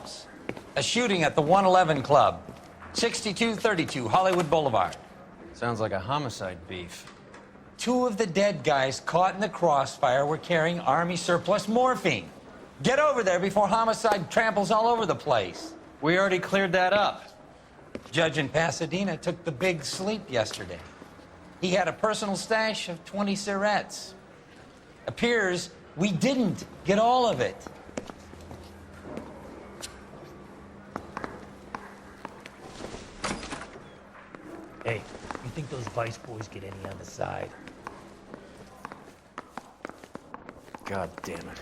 Phelps. A shooting at the 111 Club, 6232 Hollywood Boulevard. Sounds like a homicide beef. 2 of the dead guys caught in the crossfire were carrying Army surplus morphine. Get over there before homicide tramples all over the place. We already cleared that up. Judge in Pasadena took the big sleep yesterday. He had a personal stash of 20 cigarettes. Appears we didn't get all of it. Hey, you think those Vice boys get any on the side? God damn it.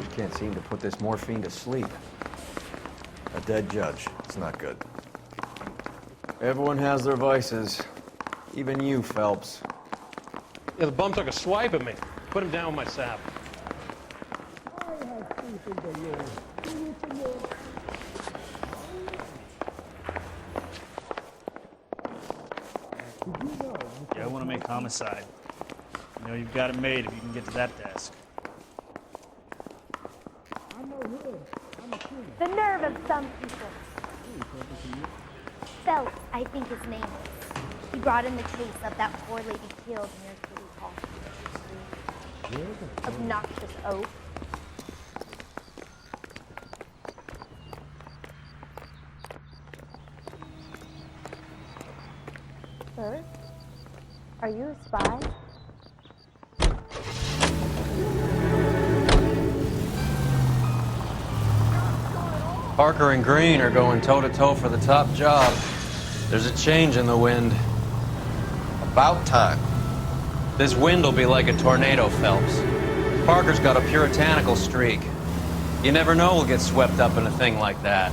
We can't seem to put this morphine to sleep. A dead judge. It's not good. Everyone has their vices. Even you, Phelps. Yeah, the bum took a swipe at me. Put him down with my sap. Yeah, I want to make homicide. You know, you've got it made if you can get to that desk. The nerve of some people. Phelps, I think his name is. He brought in the case of that poor lady killed near City Hall. Obnoxious oaf. Sir, are you a spy? Parker and Green are going toe-to-toe for the top job. There's a change in the wind. About time. This wind will be like a tornado, Phelps. Parker's got a puritanical streak. You never know we'll get swept up in a thing like that.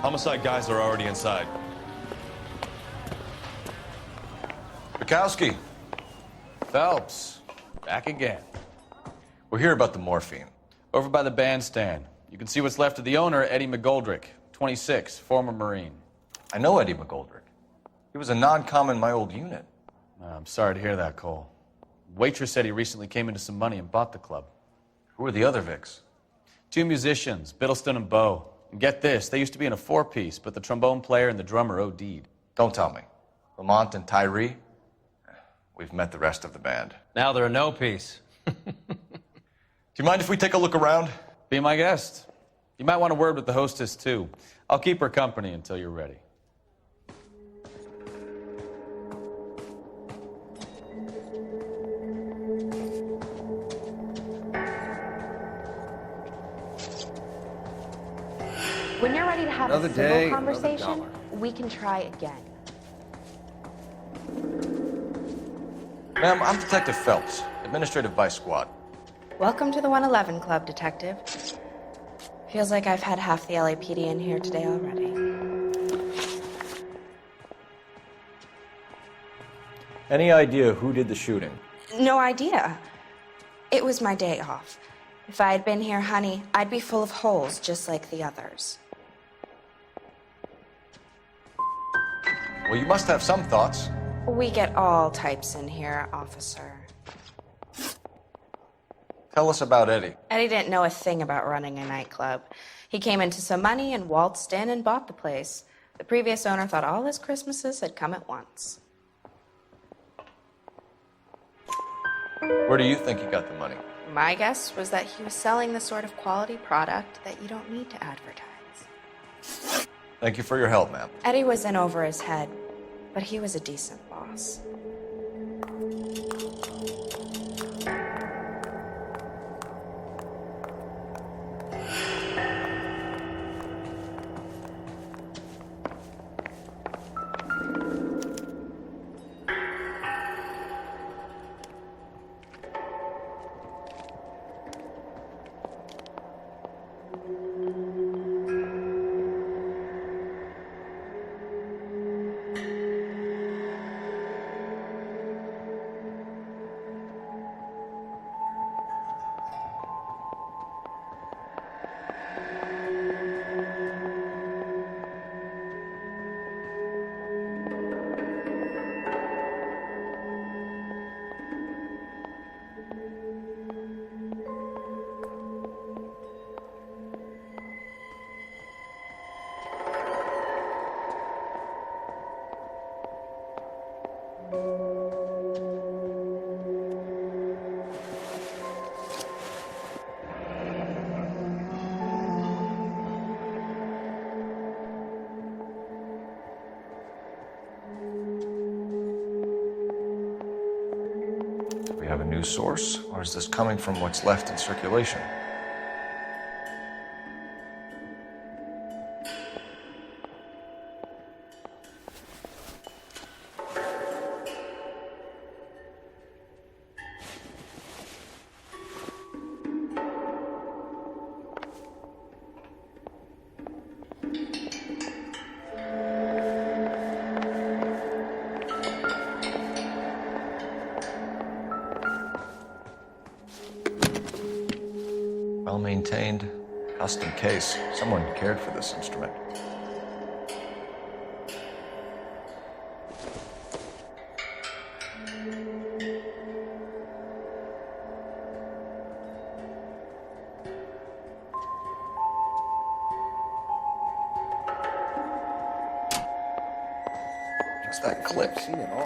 Homicide guys are already inside. Bukowski. Phelps, back again. We're here about the morphine. Over by the bandstand. You can see what's left of the owner, Eddie McGoldrick, 26, former Marine. I know Eddie McGoldrick. He was a non-com in my old unit. I'm sorry to hear that, Cole. Waitress said he recently came into some money and bought the club. Who are the other Vics? 2 musicians, Biddleston and Bowe. And get this, they used to be in a 4-piece, but the trombone player and the drummer OD'd. Don't tell me. Lamont and Tyree? We've met the rest of the band. Now they're a no-piece. Do you mind if we take a look around? Be my guest. You might want a word with the hostess, too. I'll keep her company until you're ready. When you're ready to have Another a civil day, conversation, another dollar. we can try again. Ma'am, I'm Detective Phelps, Administrative Vice Squad. Welcome to the 111 Club, Detective. Feels like I've had half the LAPD in here today already. Any idea who did the shooting? No idea. It was my day off. If I had been here, honey, I'd be full of holes just like the others. Well, you must have some thoughts. We get all types in here, officer. Tell us about Eddie. Eddie didn't know a thing about running a nightclub. He came into some money and waltzed in and bought the place. The previous owner thought all his Christmases had come at once. Where do you think he got the money? My guess was that he was selling the sort of quality product that you don't need to advertise. Thank you for your help, ma'am. Eddie was in over his head, but he was a decent boss. Do we have a new source, or is this coming from what's left in circulation? Well-maintained, custom case. Someone cared for this instrument. What's that click? Seen it all.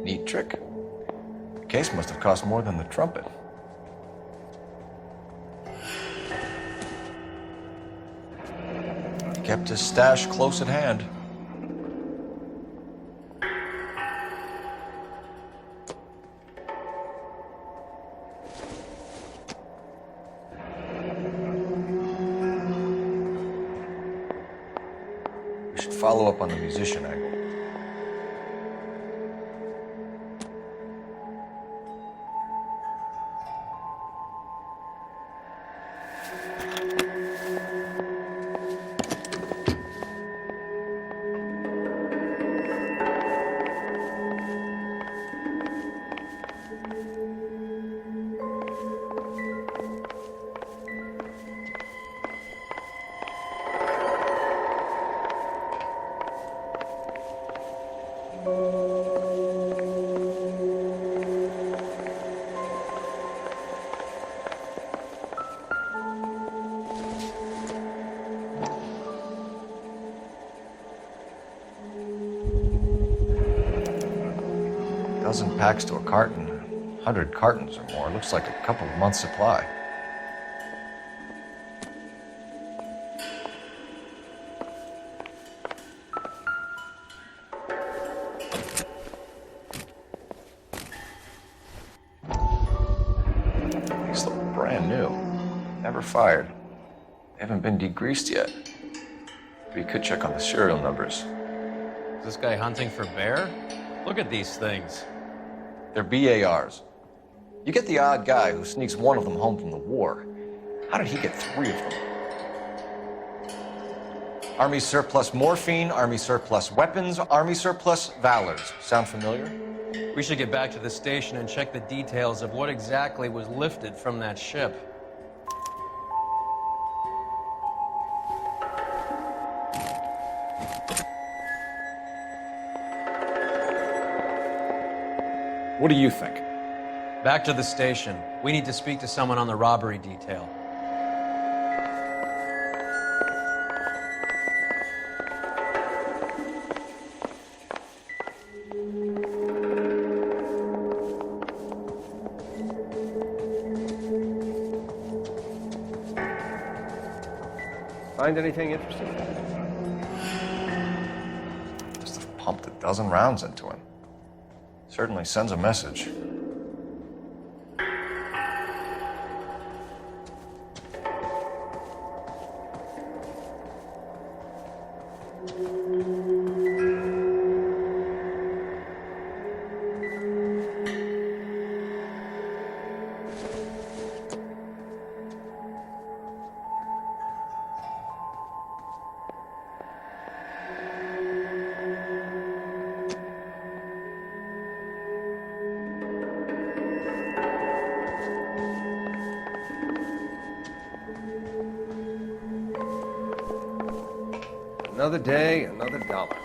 Neat trick. The case must have cost more than the trumpet. Kept his stash close at hand. We should follow up on the musician angle. Dozen packs to a carton, 100 cartons or more. Looks like a couple of months' supply. These look brand new. Never fired. They haven't been degreased yet. We could check on the serial numbers. Is this guy hunting for bear? Look at these things. They're BARs. You get the odd guy who sneaks one of them home from the war. How did he get 3 of them? Army surplus morphine, Army surplus weapons, Army surplus valors. Sound familiar? We should get back to the station and check the details of what exactly was lifted from that ship. What do you think? Back to the station. We need to speak to someone on the robbery detail. Find anything interesting? Must have pumped a dozen rounds into him. Certainly sends a message. Another day, another dollar.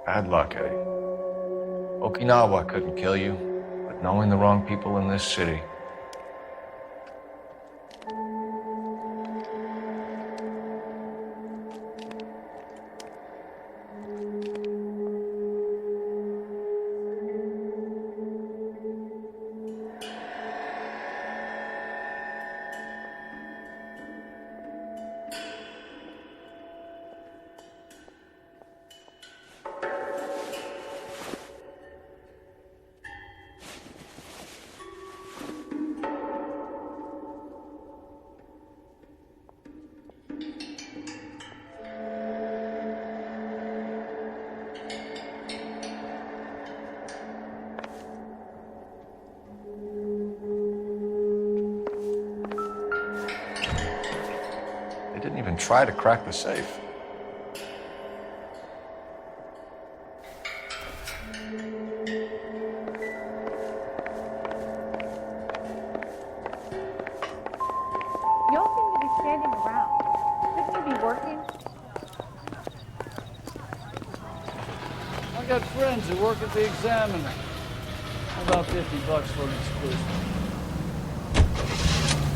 Bad luck, Eddie. Okinawa couldn't kill you, but knowing the wrong people in this city. They didn't even try to crack the safe. Y'all seem to be standing around. Shouldn't you be working? I got friends who work at the Examiner. About $50 for an exclusive.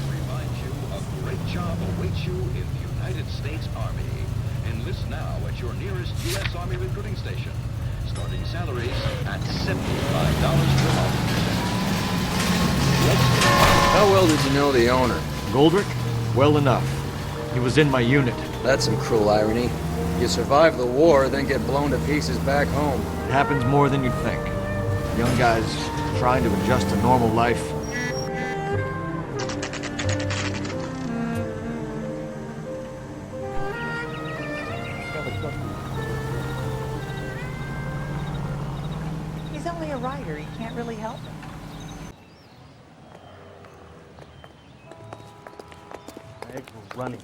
Remind you, a great job awaits you in the United States Army. Enlist now at your nearest U.S. Army recruiting station. Starting salaries at $75 per month. How well did you know the owner? Goldrick? Well enough. He was in my unit. That's some cruel irony. You survive the war, then get blown to pieces back home. It happens more than you'd think. Young guys trying to adjust to normal life. He's only a writer. He can't really help him. Right, we're running.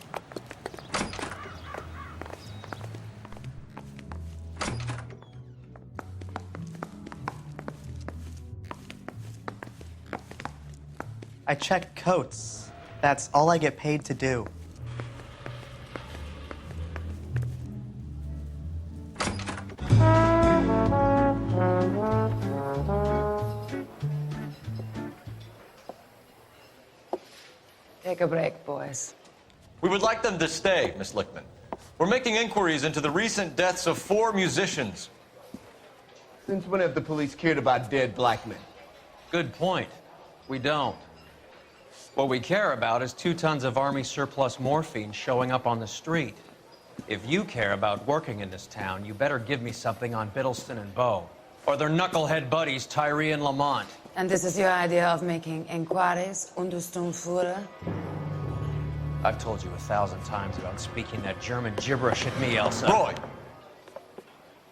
I check coats. That's all I get paid to do. Take a break, boys. We would like them to stay, Miss Lichtman. We're making inquiries into the recent deaths of 4 musicians. Since when have the police cared about dead black men? Good point. We don't. What we care about is 2 tons of Army surplus morphine showing up on the street. If you care about working in this town, you better give me something on Biddleston and Bow, or their knucklehead buddies Tyree and Lamont. And this is your idea of making inquiries, Untersturmführer? I've told you 1,000 times about speaking that German gibberish at me, Elsa. Roy,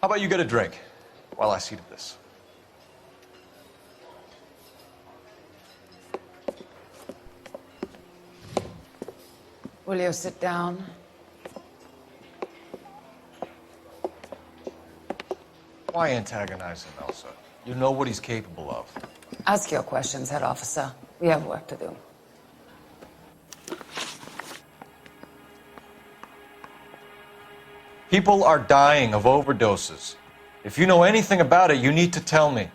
how about you get a drink while I see to this? Will you sit down? Why antagonize him, Elsa? You know what he's capable of. Ask your questions, head officer. We have work to do. People are dying of overdoses. If you know anything about it, you need to tell me.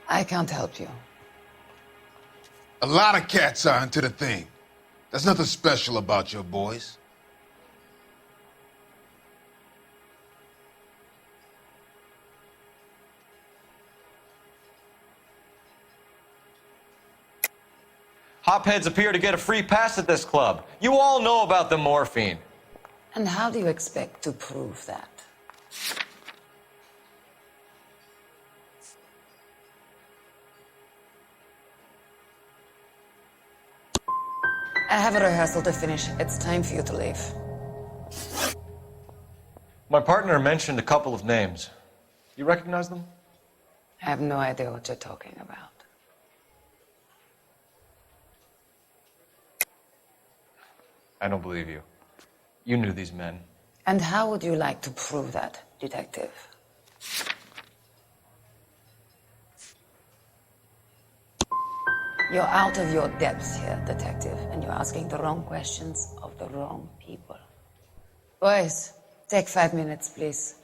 I can't help you. A lot of cats are into the thing. There's nothing special about your boys. Hopheads appear to get a free pass at this club. You all know about the morphine. And how do you expect to prove that? I have a rehearsal to finish. It's time for you to leave. My partner mentioned a couple of names. You recognize them? I have no idea what you're talking about. I don't believe you. You knew these men. And how would you like to prove that, detective? You're out of your depths here, detective, and you're asking the wrong questions of the wrong people. Boys, take 5 minutes, please.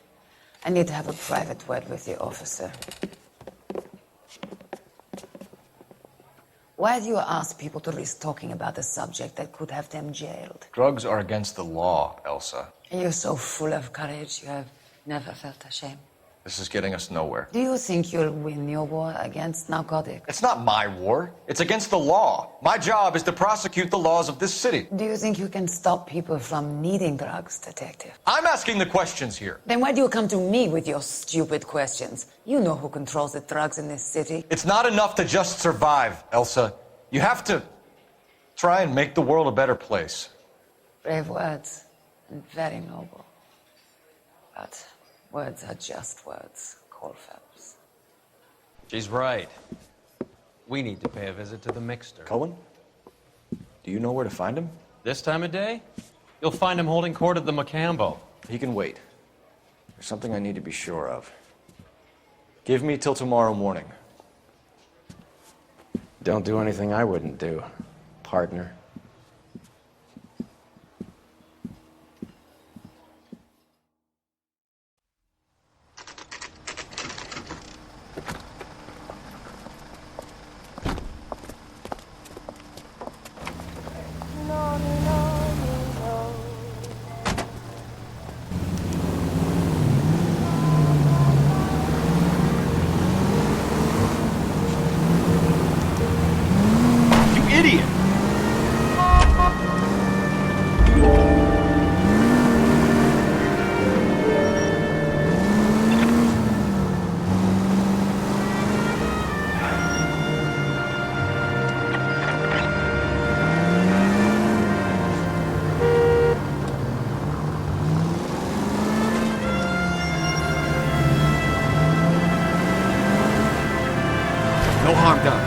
I need to have a private word with the officer. Why do you ask people to risk talking about a subject that could have them jailed? Drugs are against the law, Elsa. You're so full of courage, you have never felt ashamed. This is getting us nowhere. Do you think you'll win your war against narcotics? It's not my war. It's against the law. My job is to prosecute the laws of this city. Do you think you can stop people from needing drugs, detective? I'm asking the questions here. Then why do you come to me with your stupid questions? You know who controls the drugs in this city. It's not enough to just survive, Elsa. You have to try and make the world a better place. Brave words and very noble. But words are just words, Colfax. She's right. We need to pay a visit to the mixer. Cohen? Do you know where to find him? This time of day? You'll find him holding court at the Macambo. He can wait. There's something I need to be sure of. Give me till tomorrow morning. Don't do anything I wouldn't do, partner. No harm done.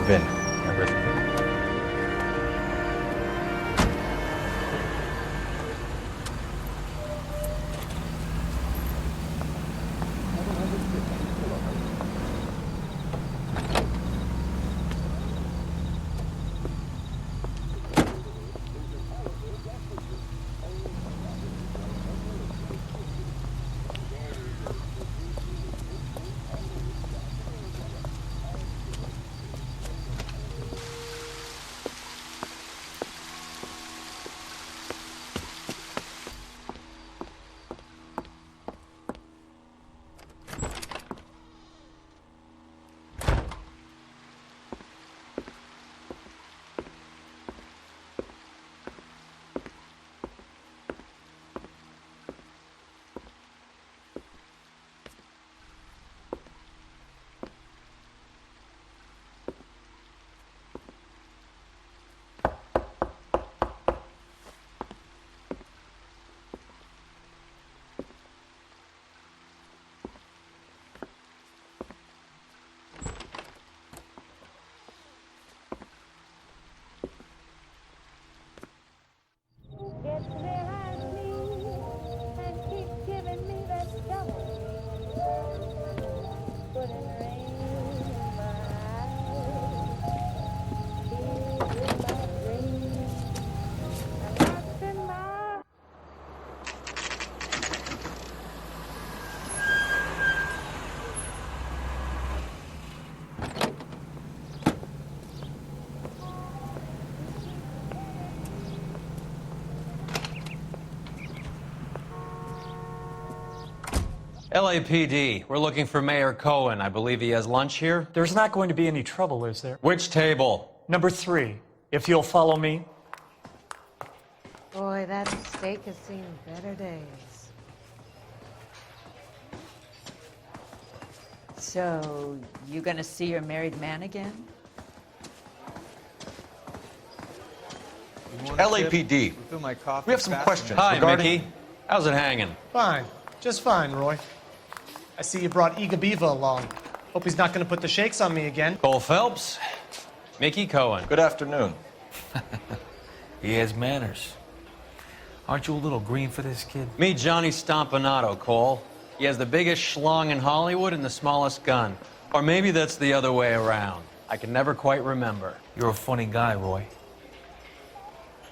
Vin, everything. LAPD, we're looking for Mayor Cohen. I believe he has lunch here. There's not going to be any trouble, is there? Which table? Number 3, if you'll follow me. Boy, that steak has seen better days. So, you gonna see your married man again? LAPD. We have some questions regarding... Mickey. How's it hanging? Fine. Just fine, Roy. I see you brought Eager Beaver along. Hope he's not going to put the shakes on me again. Cole Phelps. Mickey Cohen. Good afternoon. He has manners. Aren't you a little green for this kid? Meet Johnny Stompanato, Cole. He has the biggest schlong in Hollywood and the smallest gun. Or maybe that's the other way around. I can never quite remember. You're a funny guy, Roy.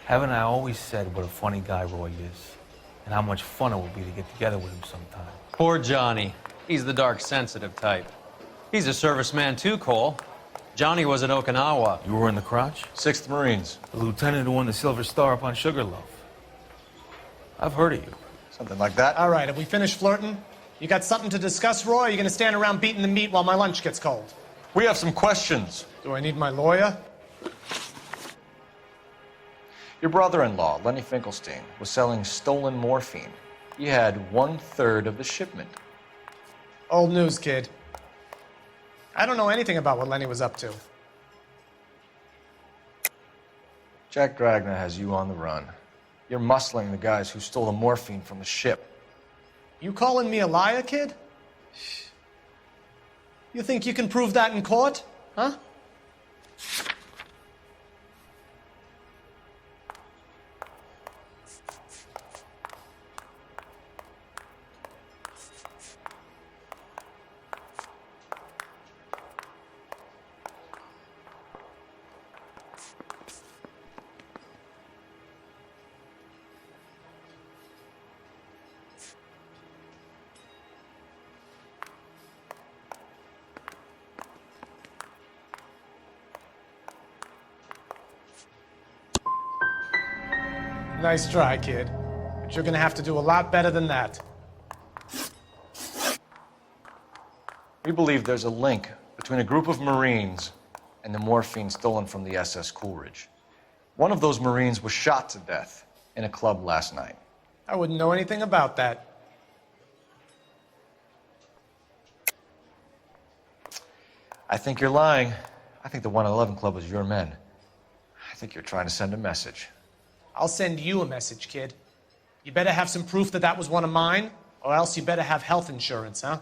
Haven't I always said what a funny guy Roy is? And how much fun it would be to get together with him sometime. Poor Johnny. He's the dark, sensitive type. He's a serviceman too, Cole. Johnny was at Okinawa. You were in the crotch? 6th Marines. The lieutenant who won the Silver Star up on Sugarloaf. I've heard of you. Something like that. All right, have we finished flirting? You got something to discuss, Roy, or are you going to stand around beating the meat while my lunch gets cold? We have some questions. Do I need my lawyer? Your brother-in-law, Lenny Finkelstein, was selling stolen morphine. He had 1/3 of the shipment. Old news, kid. I don't know anything about what Lenny was up to. Jack Dragna has you on the run. You're muscling the guys who stole the morphine from the ship. You calling me a liar, kid? You think you can prove that in court? Huh? Nice try, kid. But you're gonna have to do a lot better than that. We believe there's a link between a group of Marines and the morphine stolen from the SS Coolidge. One of those Marines was shot to death in a club last night. I wouldn't know anything about that. I think you're lying. I think the 111 Club was your men. I think you're trying to send a message. I'll send you a message, kid. You better have some proof that that was one of mine, or else you better have health insurance, huh?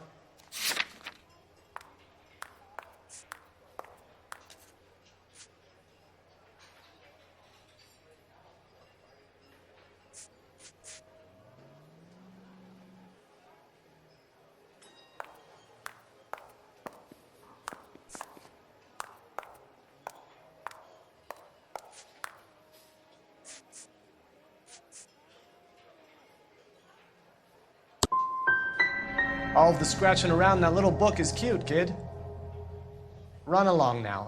All of the scratching around in that little book is cute, kid. Run along now,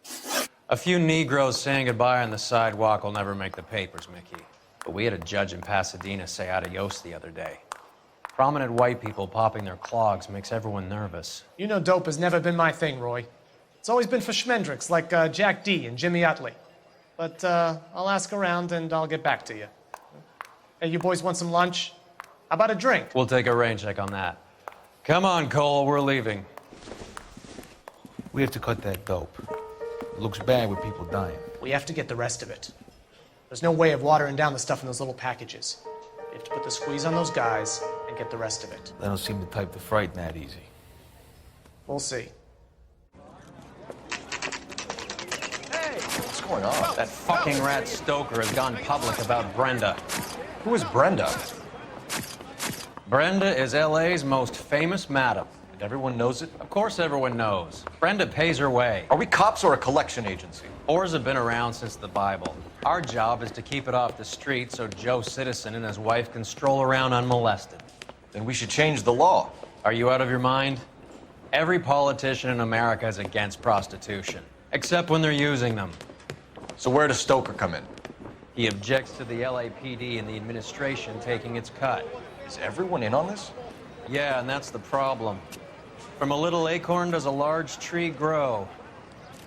huh? A few Negroes saying goodbye on the sidewalk will never make the papers, Mickey. But we had a judge in Pasadena say adios the other day. Prominent white people popping their clogs makes everyone nervous. You know dope has never been my thing, Roy. It's always been for schmendricks like Jack D. and Jimmy Utley. But I'll ask around and I'll get back to you. Hey, you boys want some lunch? How about a drink? We'll take a rain check on that. Come on, Cole, we're leaving. We have to cut that dope. It looks bad with people dying. We have to get the rest of it. There's no way of watering down the stuff in those little packages. You have to put the squeeze on those guys and get the rest of it. They don't seem the type to frighten that easy. We'll see. What's going on? That fucking rat Stoker has gone public about Brenda. Who is Brenda? Brenda is LA's most famous madam. And everyone knows it? Of course everyone knows. Brenda pays her way. Are we cops or a collection agency? Whores have been around since the Bible. Our job is to keep it off the street so Joe Citizen and his wife can stroll around unmolested. Then we should change the law. Are you out of your mind? Every politician in America is against prostitution, except when they're using them. So where does Stoker come in? He objects to the LAPD and the administration taking its cut. Is everyone in on this? Yeah, and that's the problem. From a little acorn does a large tree grow.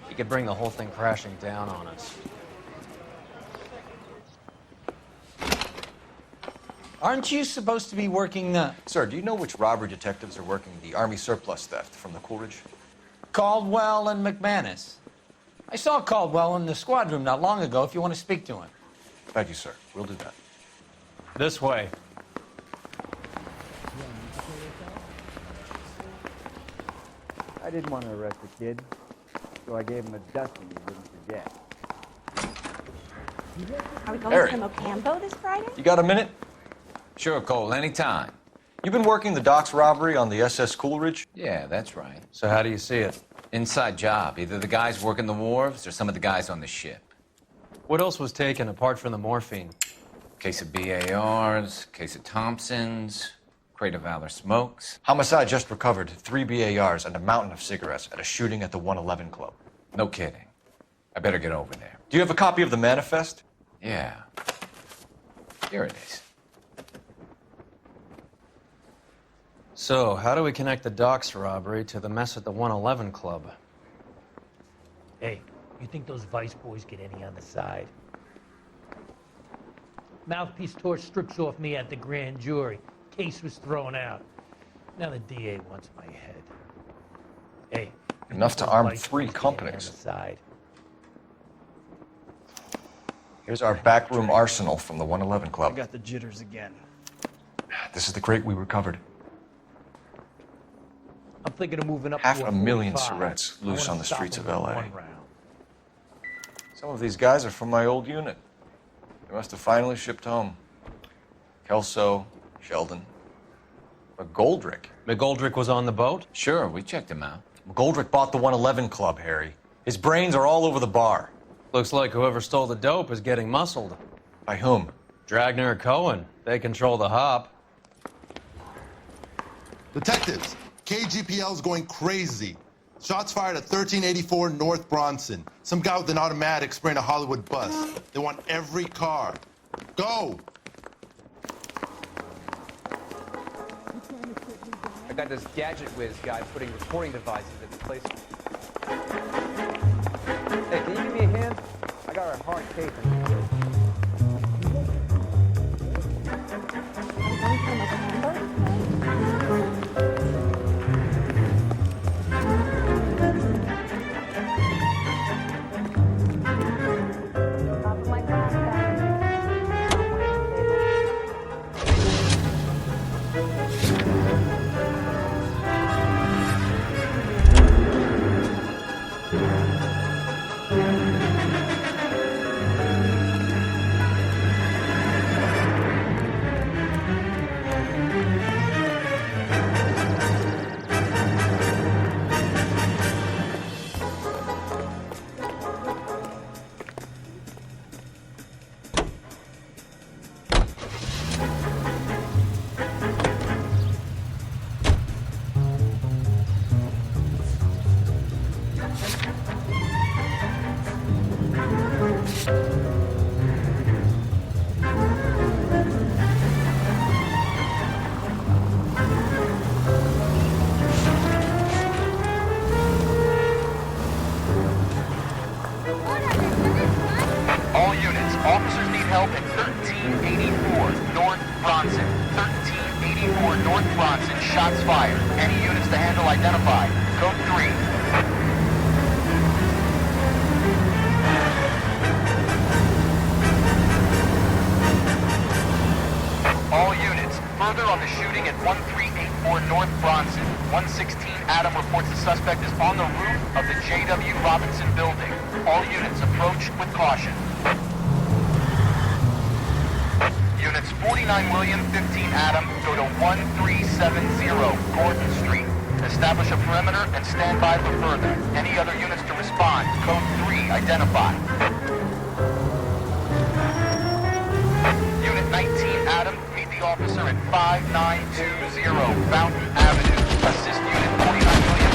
You could bring the whole thing crashing down on us. Aren't you supposed to be working the... Sir, do you know which robbery detectives are working the Army surplus theft from the Coolidge? Caldwell and McManus? I saw Caldwell in the squad room not long ago if you want to speak to him. Thank you, sir. We'll do that. This way. I didn't want to arrest the kid, so I gave him a dusting he wouldn't forget. Are we going Harry. to Mocambo this Friday? You got a minute? Sure, Cole, anytime. You've been working the docks robbery on the SS Coolidge? Yeah, that's right. So how do you see it? Inside job. Either the guys working the wharves or some of the guys on the ship. What else was taken apart from the morphine? Case of BARs, case of Thompsons, crate of Valor smokes. Homicide just recovered 3 BARs and a mountain of cigarettes at a shooting at the 111 Club. No kidding. I better get over there. Do you have a copy of the manifest? Yeah. Here it is. So, how do we connect the docks robbery to the mess at the 111 Club? Hey, you think those Vice boys get any on the side? Mouthpiece tore strips off me at the grand jury. Case was thrown out. Now the DA wants my head. Hey. Enough to arm 3 companies. Here's our backroom arsenal from the 111 I Club. got the jitters again. This is the crate we recovered. I'm thinking of moving up to 500,000 45. cigarettes I loose wanna on the stop streets of them with LA. one round. Some of these guys are from my old unit. They must have finally shipped home. Kelso, Sheldon, McGoldrick. McGoldrick was on the boat? Sure, we checked him out. McGoldrick bought the 111 Club, Harry. His brains are all over the bar. Looks like whoever stole the dope is getting muscled. By whom? Dragner or Cohen. They control the hop. Detectives, KGPL's going crazy. Shots fired at 1384 North Bronson. Some guy with an automatic spraying a Hollywood bus. They want every car. Go! I got this gadget whiz guy putting recording devices at the place. Hey, can you give me a hand? I got a hard case. All units, officers need help at 1384 North Bronson. 1384 North Bronson, shots fired. Any units to handle identified. Code 3. All units, further on the shooting at 1384 North Bronson. 116 Adam reports the suspect is on the roof of the J.W. Robinson building. All units approach with caution. Units 49 William, 15 Adam, go to 1370 Gordon Street. Establish a perimeter and stand by for further. Any other units to respond. Code 3, identify. Unit 19 Adam, meet the officer at 5920 Fountain Avenue. Assist Unit 49 William.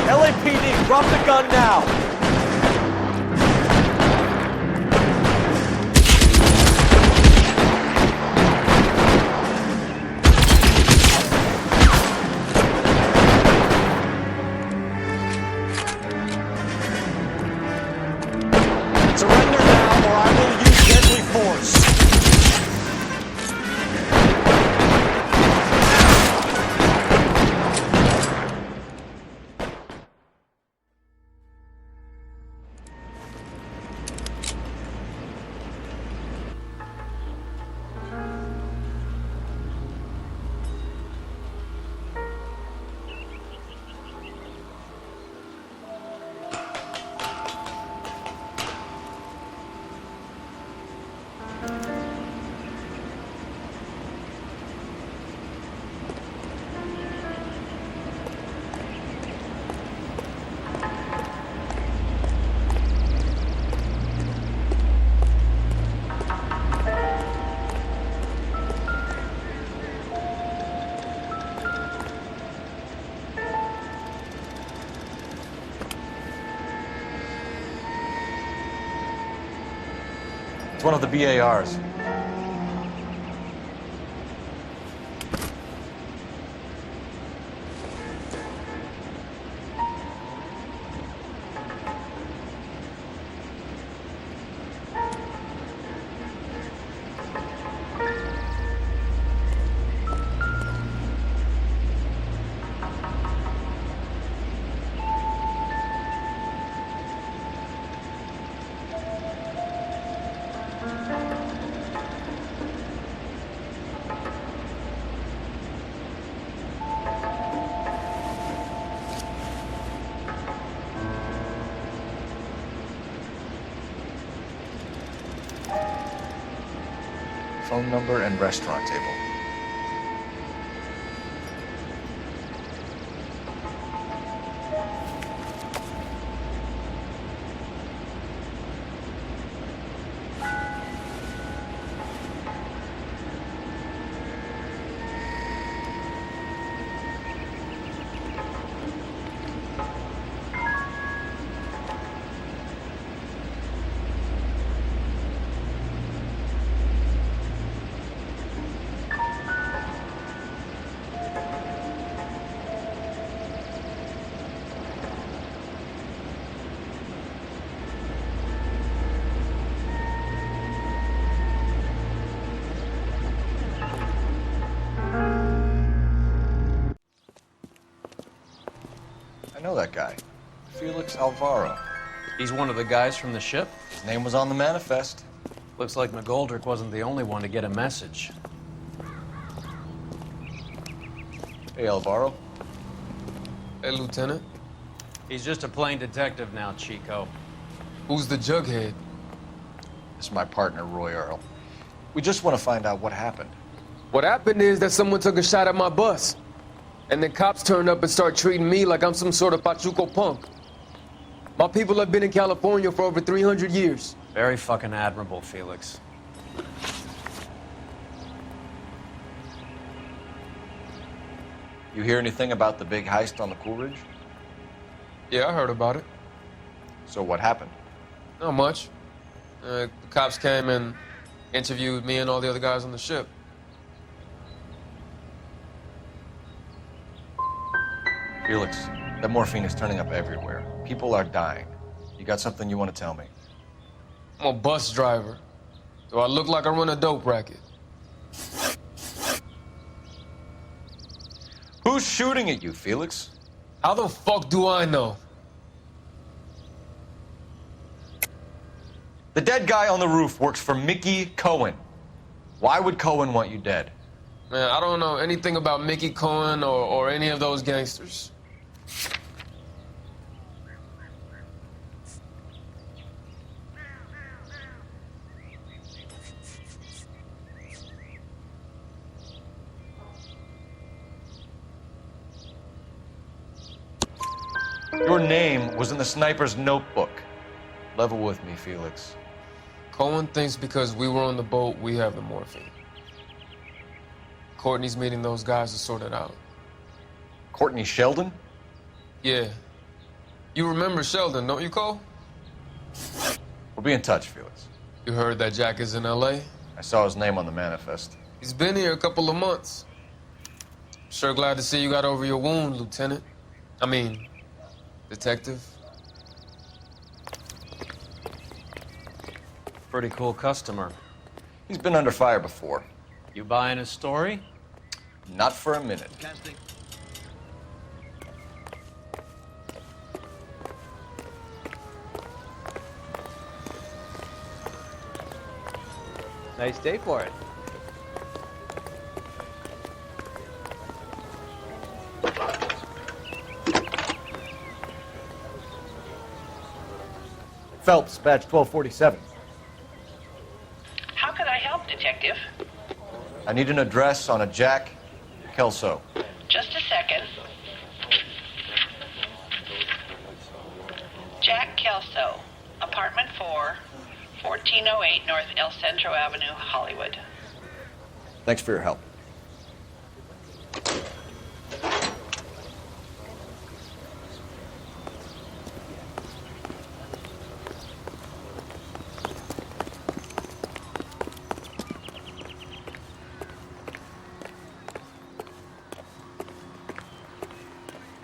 LAPD, drop the gun now! Surrender now, or I will use deadly force. It's one of the BARs. Phone number and restaurant table. I know that guy. Felix Alvaro. He's one of the guys from the ship? His name was on the manifest. Looks like McGoldrick wasn't the only one to get a message. Hey, Alvaro. Hey, Lieutenant. He's just a plain detective now, Chico. Who's the jughead? This is my partner, Roy Earl. We just want to find out what happened. What happened is that someone took a shot at my bus. And then cops turned up and start treating me like I'm some sort of Pachuco punk. My people have been in California for over 300 years. Very fucking admirable, Felix. You hear anything about the big heist on the Coolidge? Yeah, I heard about it. So what happened? Not much. The cops came and interviewed me and all the other guys on the ship. Felix, that morphine is turning up everywhere. People are dying. You got something you want to tell me? I'm a bus driver. Do I look like I run a dope racket? Who's shooting at you, Felix? How the fuck do I know? The dead guy on the roof works for Mickey Cohen. Why would Cohen want you dead? Man, I don't know anything about Mickey Cohen or any of those gangsters. Your name was in the sniper's notebook. Level with me, Felix. Cohen thinks because we were on the boat, we have the morphine. Courtney's meeting those guys to sort it out. Courtney Sheldon? Yeah. You remember Sheldon, don't you, Cole? We'll be in touch, Felix. You heard that Jack is in L.A.? I saw his name on the manifest. He's been here a couple of months. Sure glad to see you got over your wound, Lieutenant. I mean, Detective. Pretty cool customer. He's been under fire before. You buying his story? Not for a minute. Nice day for it. Phelps, badge 1247. How can I help, Detective? I need an address on a Jack Kelso. Just a second. Jack Kelso, apartment 4, 1408 North El Centro Avenue, Hollywood. Thanks for your help.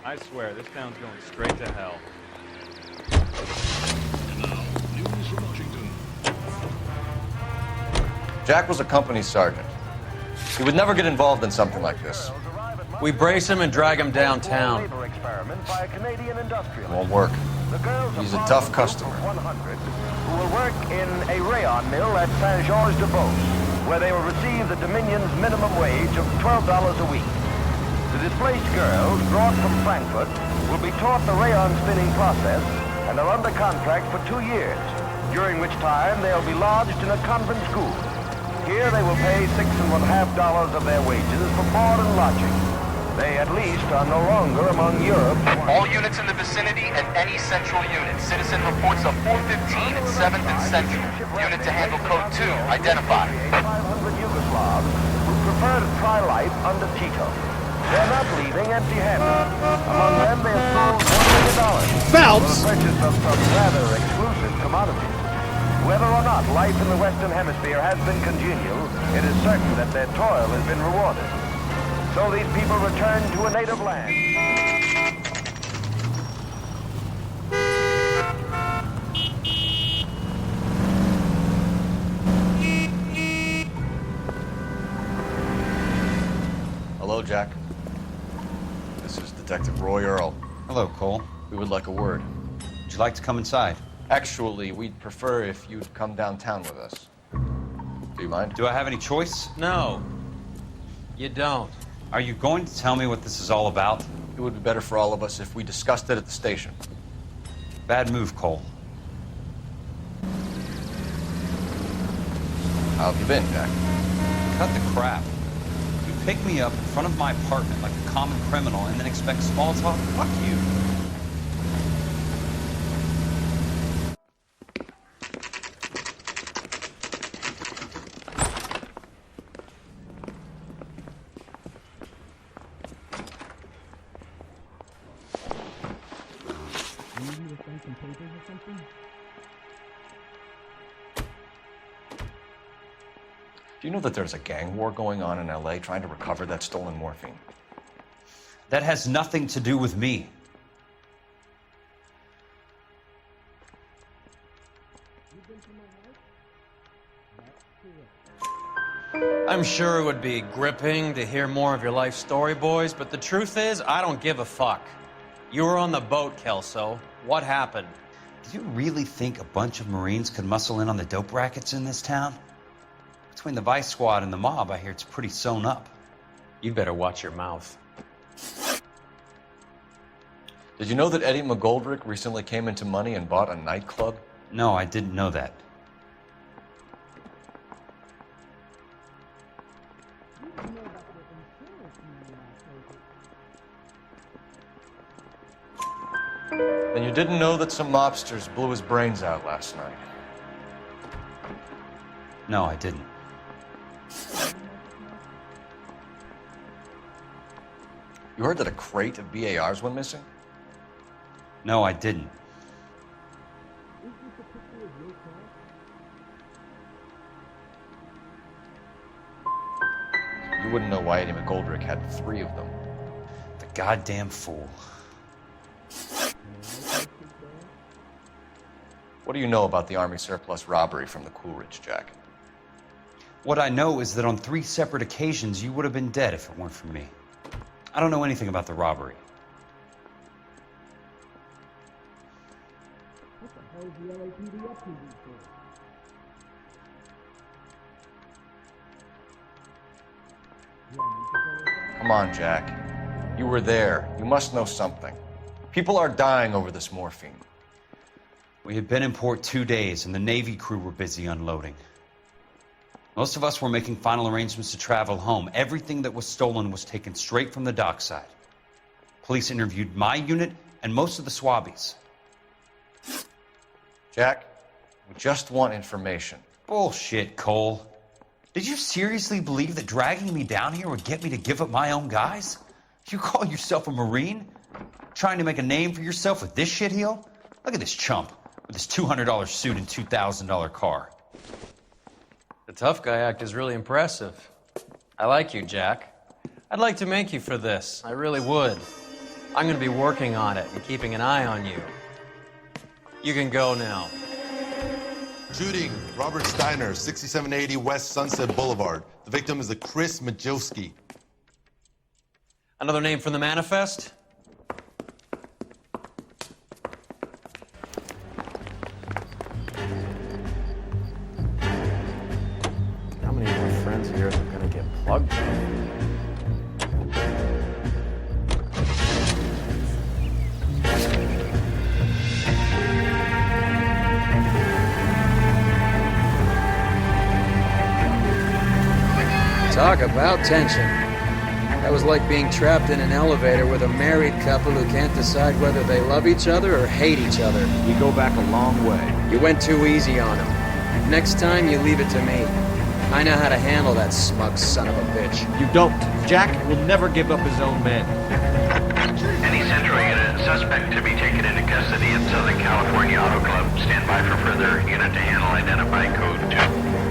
I swear, this town's going straight to hell. Jack was a company sergeant. He would never get involved in something like this. We brace him and drag him downtown. It won't work. He's a tough customer. Who will work in a rayon mill at Saint-Georges-de-Beauce, where they will receive the Dominion's minimum wage of $12 a week. The displaced girls, brought from Frankfurt, will be taught the rayon spinning process and are under contract for 2 years, during which time they'll be lodged in a convent school. Here they will pay $6.50 of their wages for board and lodging. They at least are no longer among Europe's... All units in the vicinity and any central unit. Citizen reports of 415 at 7th and Central. Unit to handle code 2, identified. 500 Yugoslavs who prefer to try life under Tito. They're not leaving empty-handed. Among them, they have sold $1 million Phelps! for the purchase of some rather exclusive commodities. Whether or not life in the Western Hemisphere has been congenial, it is certain that their toil has been rewarded. So these people return to a native land. Hello, Jack. This is Detective Roy Earl. Hello, Cole. We would like a word. Would you like to come inside? Actually, we'd prefer if you'd come downtown with us. Do you mind? Do I have any choice? No, you don't. Are you going to tell me what this is all about? It would be better for all of us if we discussed it at the station. Bad move, Cole. How have you been, Jack? Cut the crap. You pick me up in front of my apartment like a common criminal and then expect small talk? Fuck you. Do you know that there's a gang war going on in LA trying to recover that stolen morphine? That has nothing to do with me. I'm sure it would be gripping to hear more of your life story, boys, but the truth is, I don't give a fuck. You were on the boat, Kelso. What happened? Do you really think a bunch of Marines could muscle in on the dope rackets in this town? Between the Vice Squad and the mob, I hear it's pretty sewn up. You better watch your mouth. Did you know that Eddie McGoldrick recently came into money and bought a nightclub? No, I didn't know that. Then you didn't know that some mobsters blew his brains out last night? No, I didn't. You heard that a crate of BARs went missing? No, I didn't. You wouldn't know why Eddie McGoldrick had 3 of them. The goddamn fool. What do you know about the Army surplus robbery from the Coolidge, Jack? What I know is that on 3 separate occasions you would have been dead if it weren't for me. I don't know anything about the robbery. What the hell is the LAPD up to these days? Come on, Jack. You were there. You must know something. People are dying over this morphine. We had been in port 2 days, and the Navy crew were busy unloading. Most of us were making final arrangements to travel home. Everything that was stolen was taken straight from the dockside. Police interviewed my unit and most of the swabbies. Jack, we just want information. Bullshit, Cole. Did you seriously believe that dragging me down here would get me to give up my own guys? You call yourself a Marine? Trying to make a name for yourself with this shitheel? Look at this chump with his $200 suit and $2,000 car. The tough guy act is really impressive. I like you, Jack. I'd like to make you for this. I really would. I'm going to be working on it and keeping an eye on you. You can go now. Shooting, Robert Steiner, 6780 West Sunset Boulevard. The victim is a Chris Majowski. Another name from the manifest? How many of my friends here are going to get plugged? Talk about tension. That was like being trapped in an elevator with a married couple who can't decide whether they love each other or hate each other. We go back a long way. You went too easy on him. Next time, you leave it to me. I know how to handle that smug son of a bitch. You don't. Jack will never give up his own men. Any Central unit, suspect to be taken into custody at Southern California Auto Club. Stand by for further unit to handle identify code 2.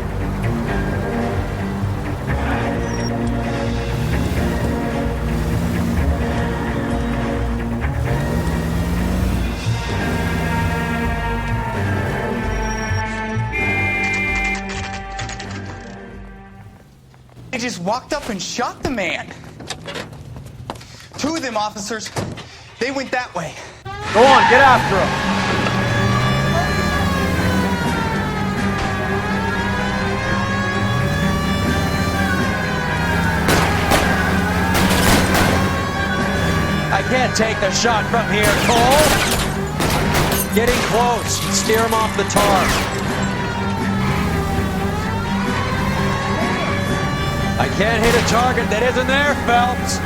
They just walked up and shot the man. 2 of them officers, they went that way. Go on, get after him. I can't take the shot from here, Cole. Getting close. Steer him off the tar. I can't hit a target that isn't there, Phelps.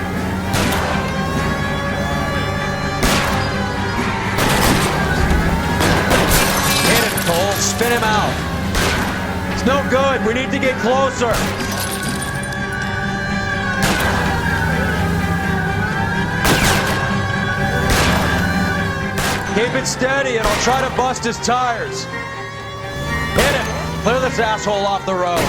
Hit it, Cole. Spin him out. It's no good. We need to get closer. Keep it steady and I'll try to bust his tires. Hit it. Clear this asshole off the road.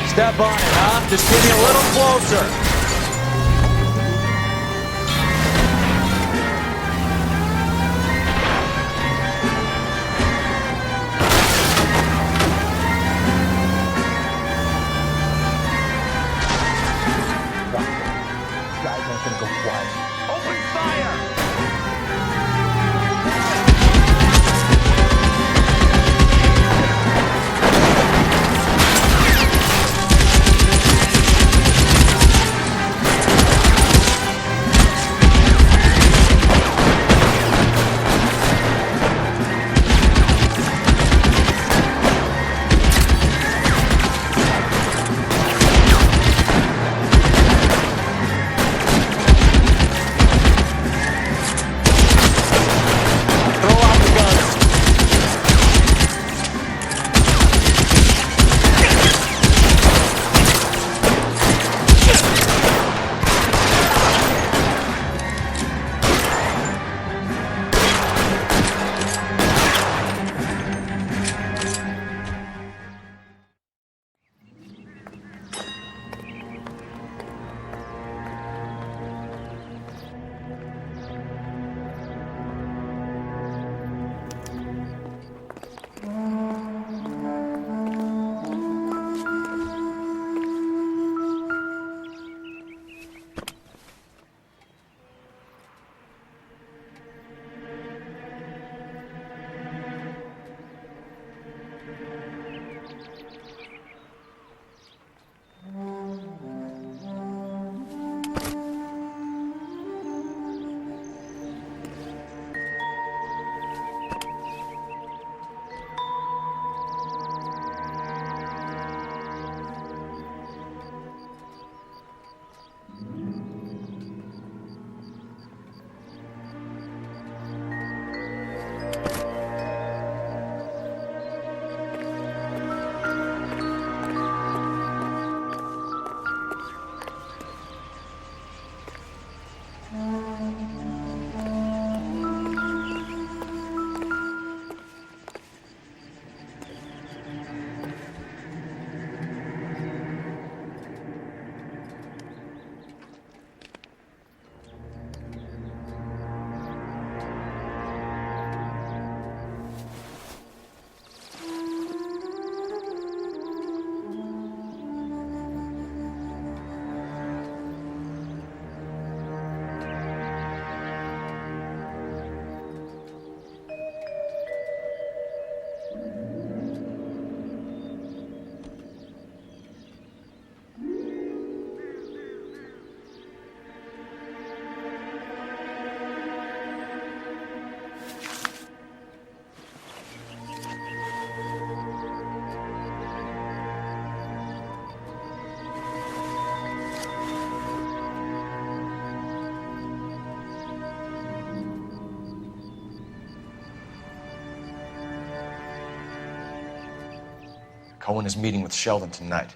Step on it, huh? Just get me a little closer. Guys aren't gonna go quiet. Open fire! Cohen is meeting with Sheldon tonight.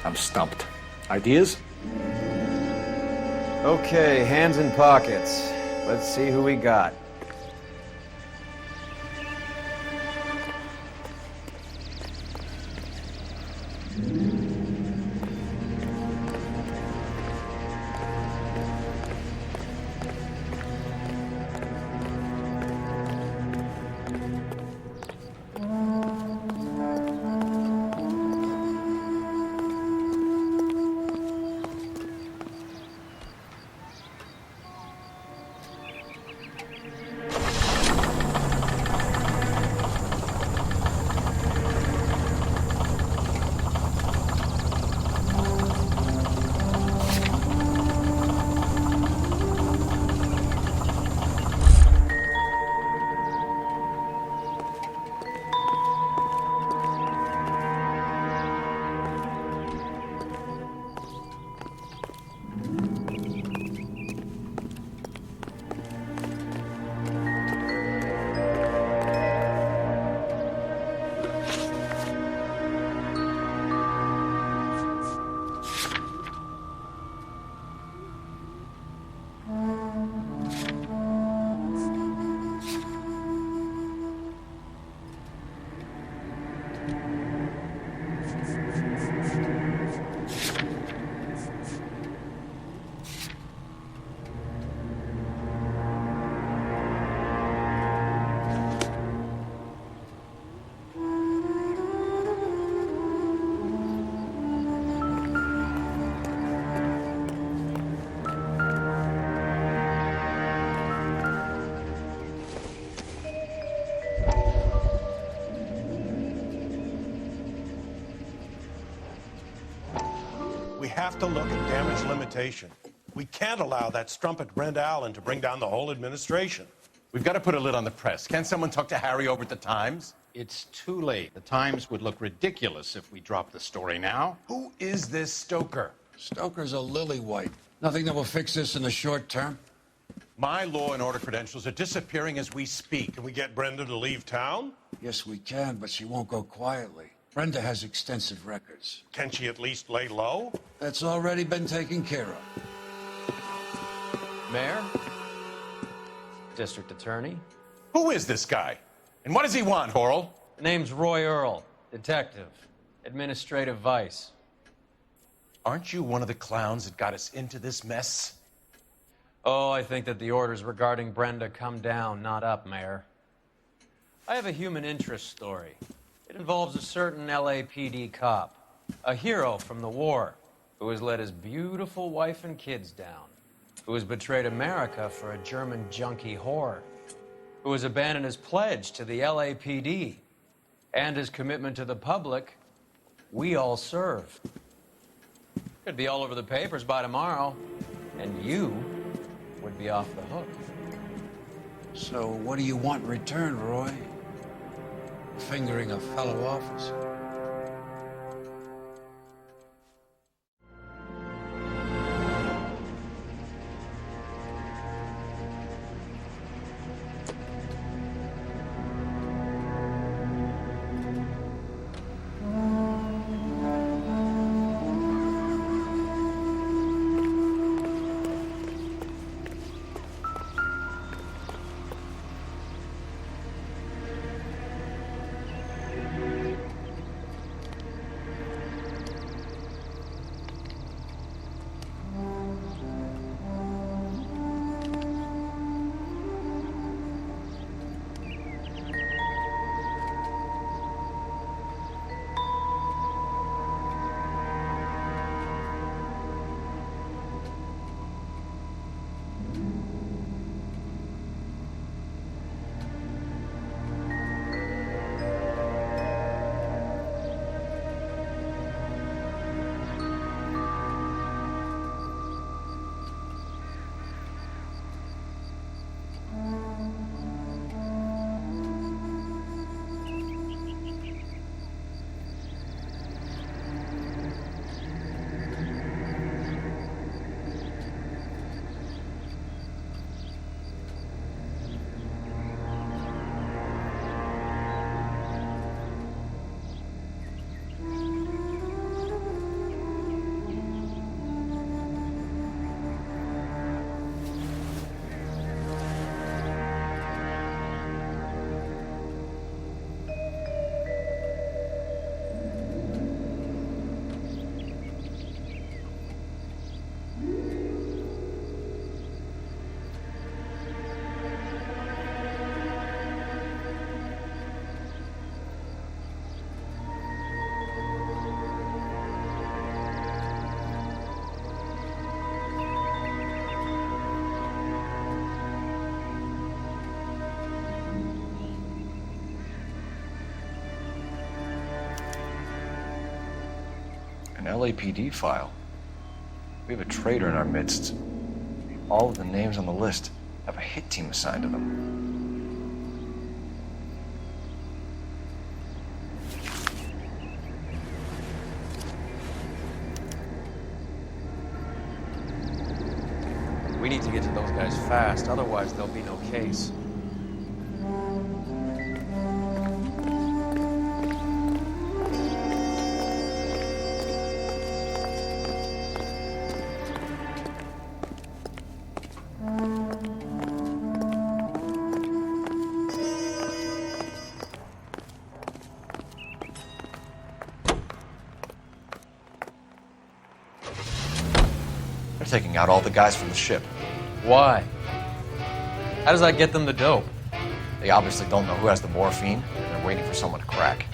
I'm stumped. Ideas? Okay, hands in pockets. Let's see who we got. We have to look at damage limitation. We can't allow that strumpet Brent Allen to bring down the whole administration. We've got to put a lid on the press. Can't someone talk to Harry over at the Times? It's too late. The Times would look ridiculous if we dropped the story now. Who is this Stoker? Stoker's a lily-white. Nothing that will fix this in the short term. My law and order credentials are disappearing as we speak. Can we get Brenda to leave town? Yes, we can, but she won't go quietly. Brenda has extensive records. Can she at least lay low? That's already been taken care of. Mayor? District Attorney? Who is this guy? And what does he want, Horrell? Name's Roy Earl, detective, administrative vice. Aren't you one of the clowns that got us into this mess? Oh, I think that the orders regarding Brenda come down, not up, Mayor. I have a human interest story. It involves a certain LAPD cop, a hero from the war, who has let his beautiful wife and kids down, who has betrayed America for a German junkie whore, who has abandoned his pledge to the LAPD and his commitment to the public. We all serve. Could be all over the papers by tomorrow, and you would be off the hook. So what do you want in return, Roy? Fingering a fellow officer. An LAPD file. We have a traitor in our midst. All of the names on the list have a hit team assigned to them. We need to get to those guys fast, otherwise there'll be no case. They're taking out all the guys from the ship. Why? How does that get them the dope? They obviously don't know who has the morphine, and they're waiting for someone to crack.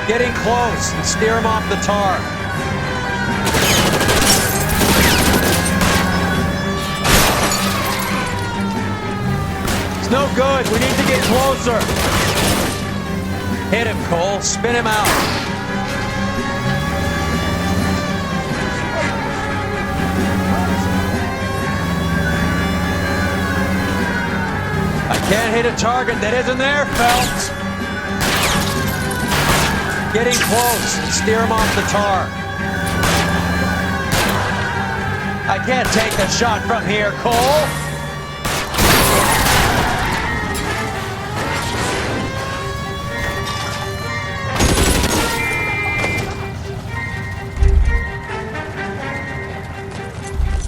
Getting close and steer him off the tar. It's no good. We need to get closer. Hit him, Cole. Spin him out. I can't hit a target that isn't there, Phelps. Getting close and steer him off the tar. I can't take the shot from here, Cole.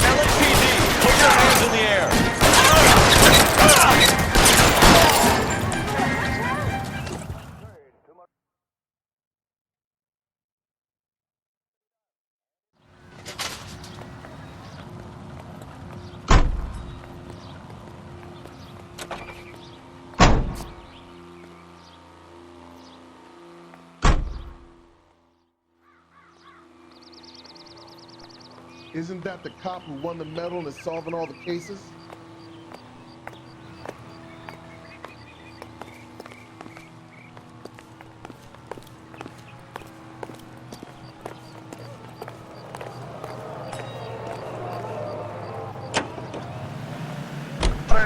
LAPD, put your hands in the air. Isn't that the cop who won the medal and is solving all the cases?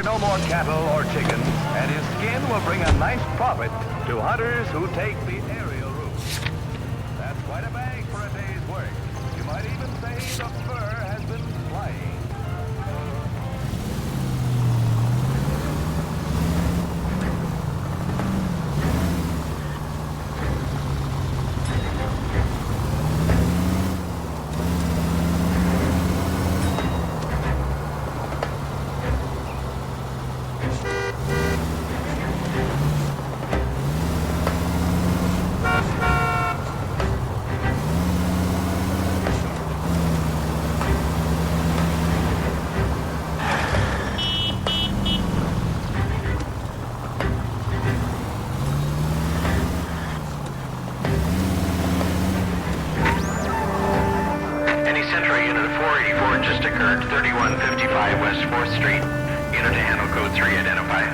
No more cattle or chickens, and his skin will bring a nice profit to hunters who take the aerial route. That's quite a bag for a day's work. You might even say the fur has been flying. Alert 3155 West 4th Street. Unit to handle code 3, identify.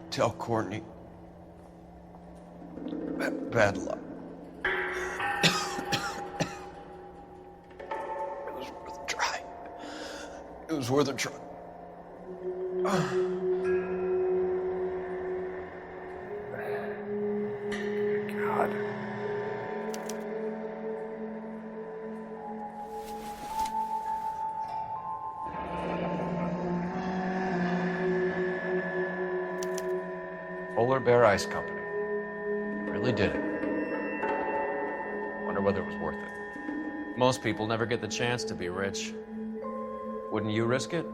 Tell Courtney. Bad luck. It was worth a try. It was worth a try. God. Polar Bear Ice Company. You really did it. Wonder whether it was worth it. Most people never get the chance to be rich. Wouldn't you risk it?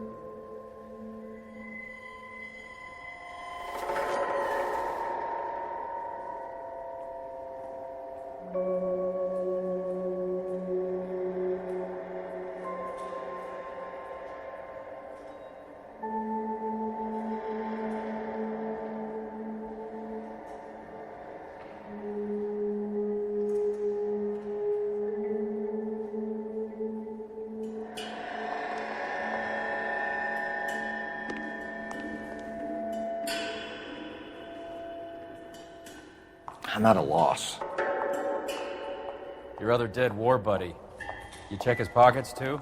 I'm at a loss. Your other dead war buddy. You check his pockets, too?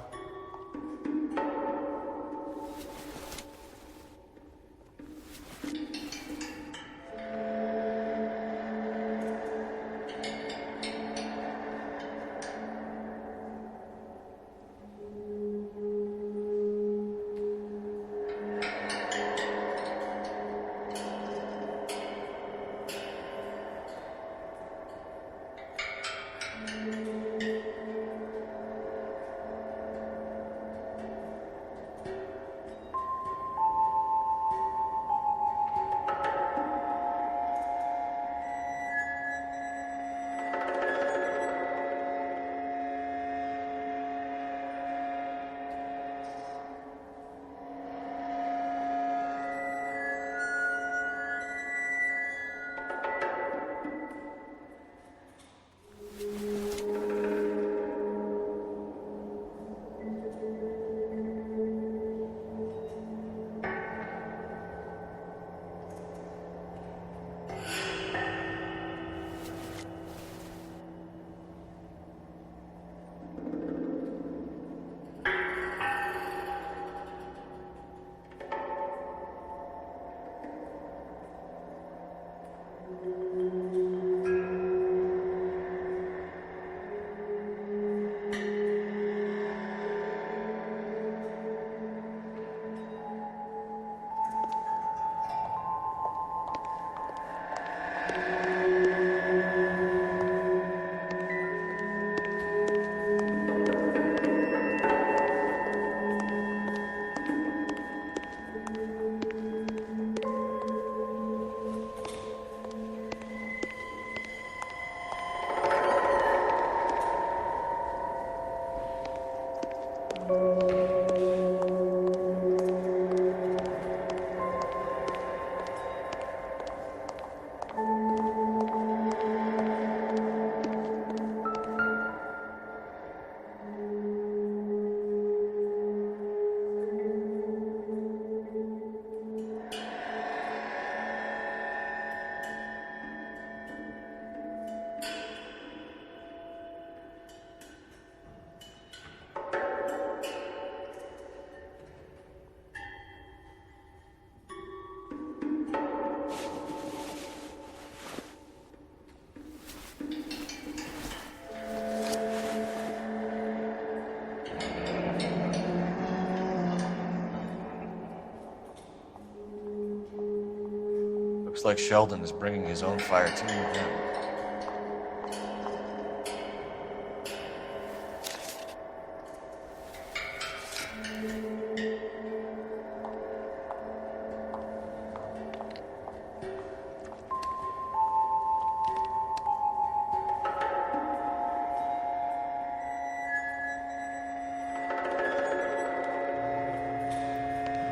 Looks like Sheldon is bringing his own fire team with him.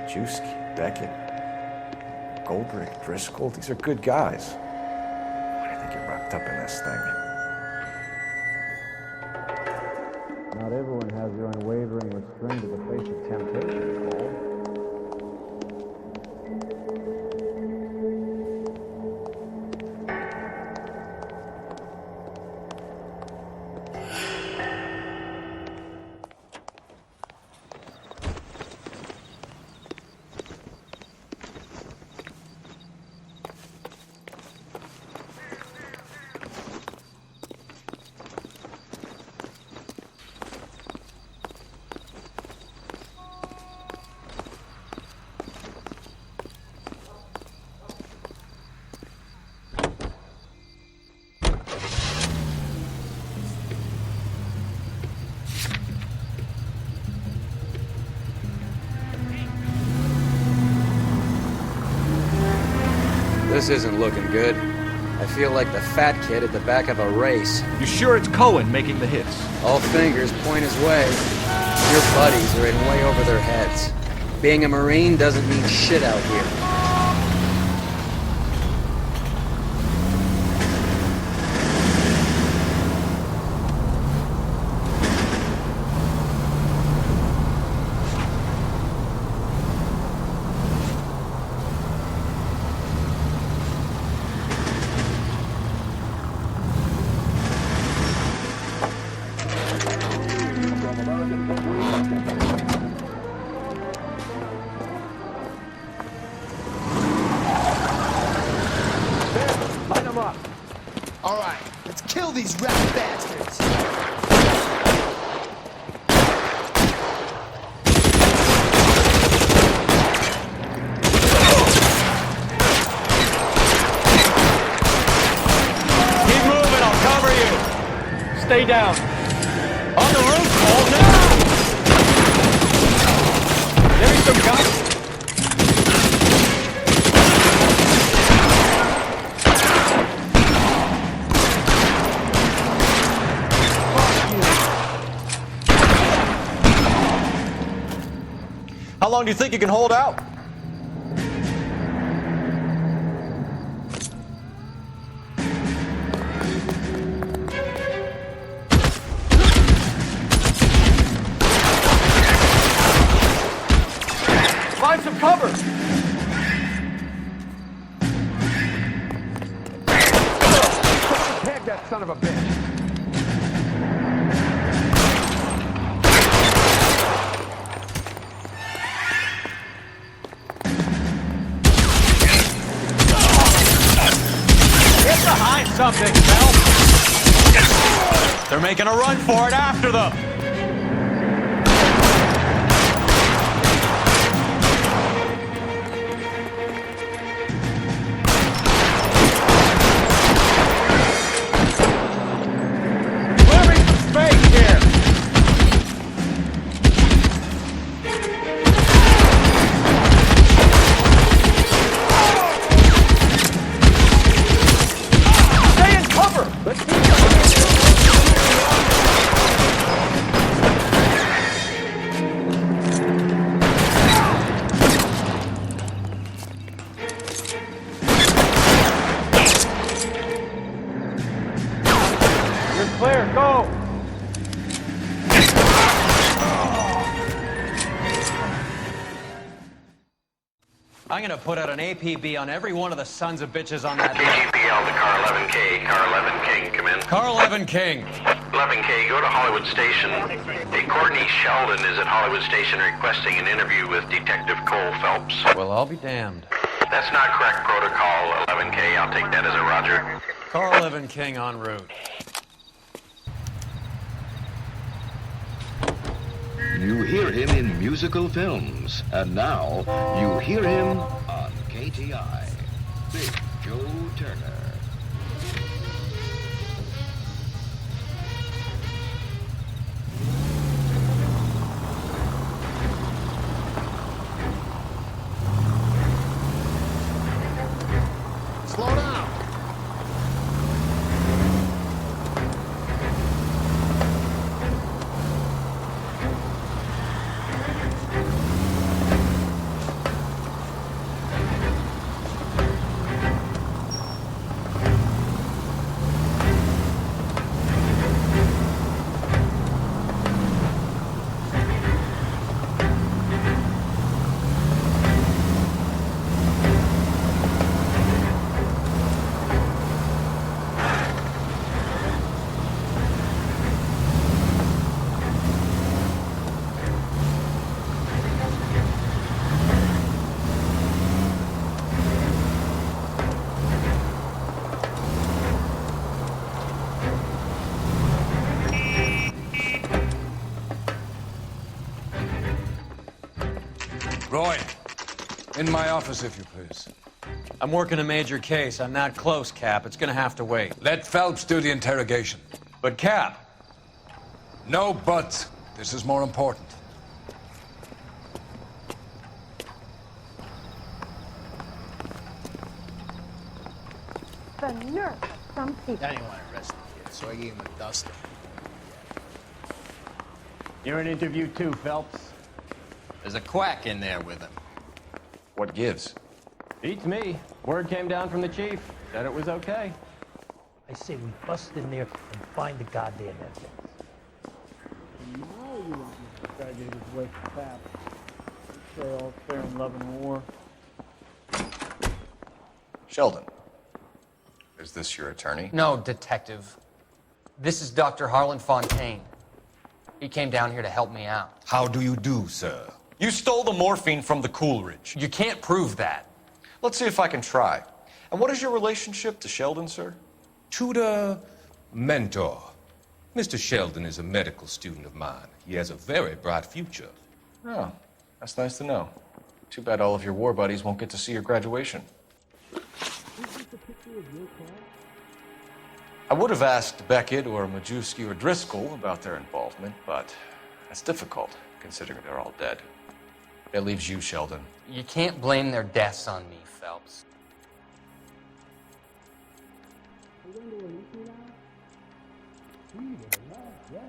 Juski, Beckett, Goldrick, Driscoll, these are good guys. Why do you think you're wrapped up in this thing? Not everyone has your unwavering restraint in the face of temptation, Cole. This isn't looking good. I feel like the fat kid at the back of a race. You sure it's Cohen making the hits? All fingers point his way. Your buddies are in way over their heads. Being a Marine doesn't mean shit out here. All right, let's kill these rat bastards. Keep moving, I'll cover you. Stay down. On the roof, Cole, now! There's some guys. How long do you think you can hold out? Find some cover! Tag that son of a bitch. Something, Mel. They're making a run for it after them. Clearing some space here. Clear, go! I'm gonna put out an APB on every one of the sons of bitches on that list. KGPL to Car 11K. Car 11 King, come in. Car 11 King. 11K, go to Hollywood Station. Hey, Courtney Sheldon is at Hollywood Station requesting an interview with Detective Cole Phelps. Well, I'll be damned. That's not correct protocol, 11K. I'll take that as a roger. Car 11 King en route. You hear him in musical films, and now you hear him on KTI. Big Joe Turner. Slow down. Roy, in my office, if you please. I'm working a major case. I'm not close, Cap. It's gonna have to wait. Let Phelps do the interrogation. But, Cap. No buts. This is more important. The nerve of some people. I didn't want to arrest the kid, so I gave him a duster. You're in interview too, Phelps. There's a quack in there with him. What gives? Beats me. Word came down from the chief. Said it was okay. I say we bust in there and find the goddamn evidence. Now you want me to drag his way from Pap. Say all fair in love and war. Sheldon, is this your attorney? No, Detective. This is Dr. Harlan Fontaine. He came down here to help me out. How do you do, sir? You stole the morphine from the Coolidge. You can't prove that. Let's see if I can try. And what is your relationship to Sheldon, sir? Tutor, mentor. Mr. Sheldon is a medical student of mine. He has a very bright future. Oh, that's nice to know. Too bad all of your war buddies won't get to see your graduation. I would have asked Beckett or Majewski or Driscoll about their involvement, but that's difficult, considering they're all dead. It leaves you, Sheldon. You can't blame their deaths on me, Phelps.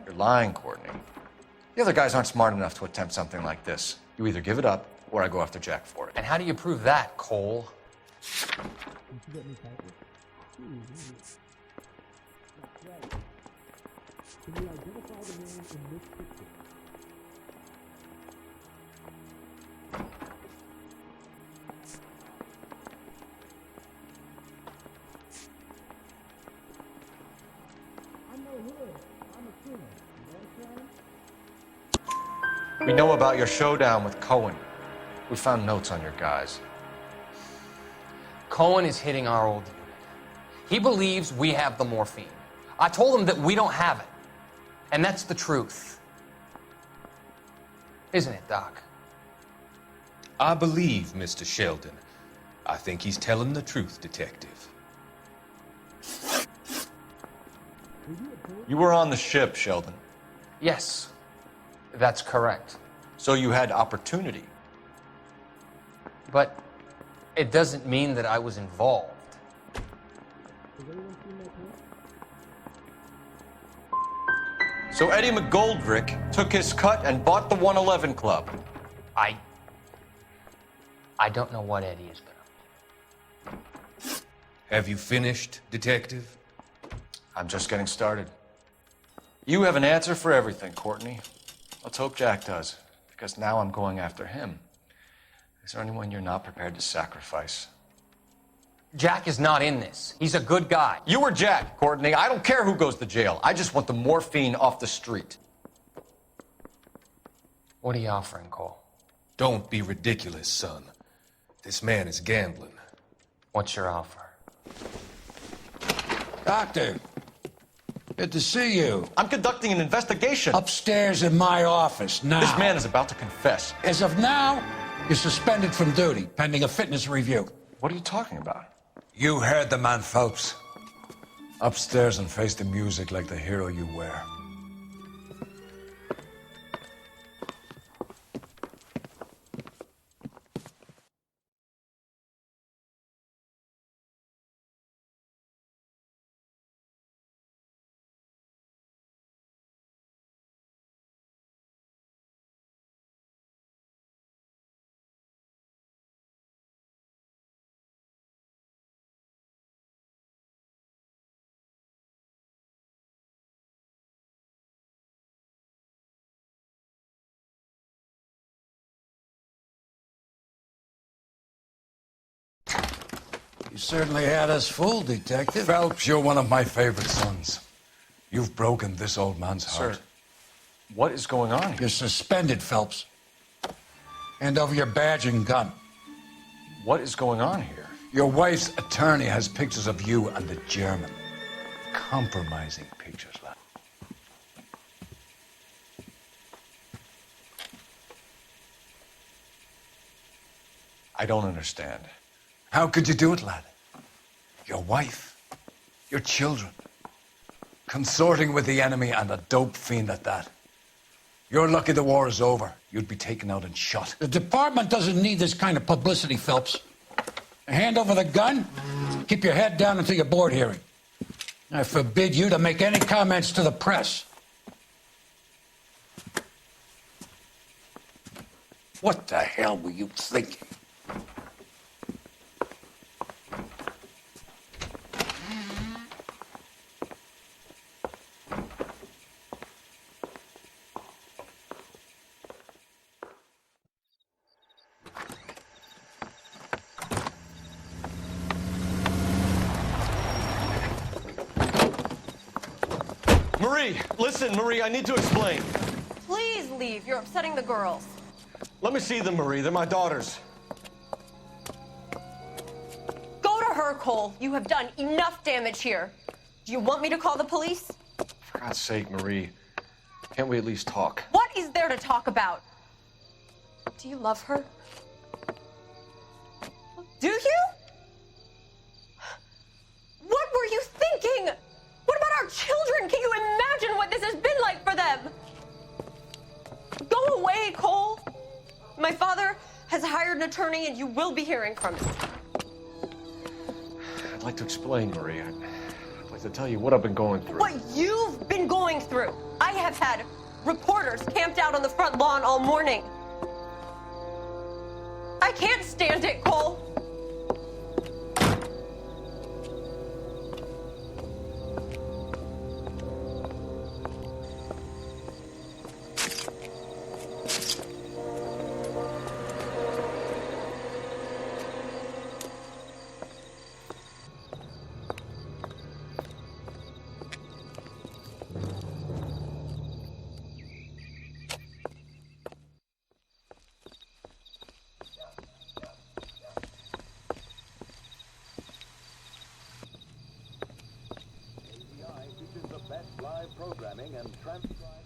You're lying, Courtney. The other guys aren't smart enough to attempt something like this. You either give it up, or I go after Jack for it. And how do you prove that, Cole? We know about your showdown with Cohen. We found notes on your guys. Cohen is hitting our old unit. He believes we have the morphine. I told him that we don't have it. And that's the truth. Isn't it, Doc? I believe Mr. Sheldon. I think he's telling the truth, Detective. You were on the ship, Sheldon. Yes, that's correct. So you had opportunity. But it doesn't mean that I was involved. So Eddie McGoldrick took his cut and bought the 111 Club. I don't know what Eddie has been up to. Have you finished, Detective? I'm just getting started. You have an answer for everything, Courtney. Let's hope Jack does, because now I'm going after him. Is there anyone you're not prepared to sacrifice? Jack is not in this. He's a good guy. You or Jack, Courtney. I don't care who goes to jail. I just want the morphine off the street. What are you offering, Cole? Don't be ridiculous, son. This man is gambling. What's your offer? Doctor, good to see you. I'm conducting an investigation. Upstairs in my office, now. This man is about to confess. As of now, you're suspended from duty, pending a fitness review. What are you talking about? You heard the man, Phelps. Upstairs and face the music like the hero you were. You certainly had us fooled, Detective. Phelps, you're one of my favorite sons. You've broken this old man's heart. Sir, what is going on here? You're suspended, Phelps. Hand over your badge and gun. What is going on here? Your wife's attorney has pictures of you and the German. Compromising pictures, lad. I don't understand. How could you do it, lad? Your wife, your children, consorting with the enemy and a dope fiend at that. You're lucky the war is over. You'd be taken out and shot. The department doesn't need this kind of publicity, Phelps. Hand over the gun, keep your head down until your board hearing. I forbid you to make any comments to the press. What the hell were you thinking? Marie, listen, Marie, I need to explain. Please leave. You're upsetting the girls. Let me see them, Marie. They're my daughters. Go to her, Cole. You have done enough damage here. Do you want me to call the police? For God's sake, Marie, can't we at least talk? What is there to talk about? Do you love her? Do you? What were you thinking? What about our children? Can you imagine what this has been like for them? Go away, Cole. My father has hired an attorney and you will be hearing from him. I'd like to explain, Marie. I'd like to tell you what I've been going through. What you've been going through. I have had reporters camped out on the front lawn all morning. I can't stand it, Cole. Programming and transcribe.